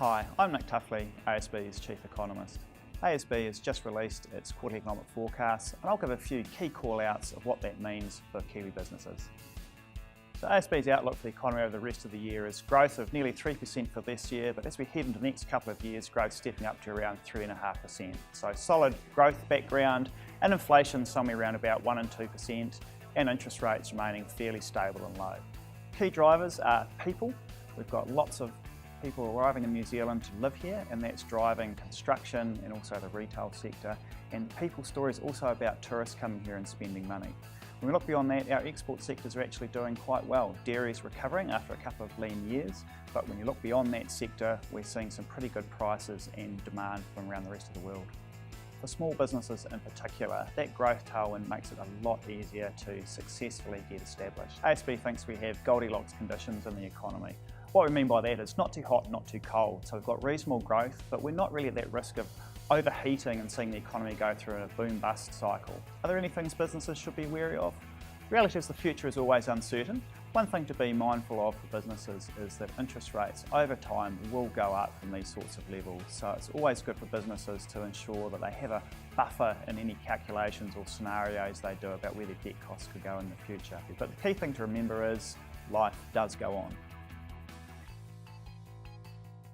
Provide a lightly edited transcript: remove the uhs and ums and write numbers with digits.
Hi, I'm Tuffley, ASB's Chief Economist. ASB has just released its quarterly economic forecast, and I'll give a few key call-outs of what that means for Kiwi businesses. So ASB's outlook for the economy over the rest of the year is growth of nearly 3% for this year, but as we head into the next couple of years, growth stepping up to around 3.5%. So solid growth background, and inflation somewhere around about 1 and 2%, and interest rates remaining fairly stable and low. Key drivers are people. We've got lots of people arriving in New Zealand to live here, and that's driving construction and also the retail sector. And the people story is also about tourists coming here and spending money. When we look beyond that, our export sectors are actually doing quite well. Dairy's recovering after a couple of lean years, but when you look beyond that sector, we're seeing some pretty good prices and demand from around the rest of the world. For small businesses in particular, that growth tailwind makes it a lot easier to successfully get established. ASB thinks we have Goldilocks conditions in the economy. What we mean by that is not too hot, not too cold. So we've got reasonable growth, but we're not really at that risk of overheating and seeing the economy go through a boom-bust cycle. Are there any things businesses should be wary of? The reality is the future is always uncertain. One thing to be mindful of for businesses is that interest rates over time will go up from these sorts of levels. So it's always good for businesses to ensure that they have a buffer in any calculations or scenarios they do about where their debt costs could go in the future. But the key thing to remember is life does go on.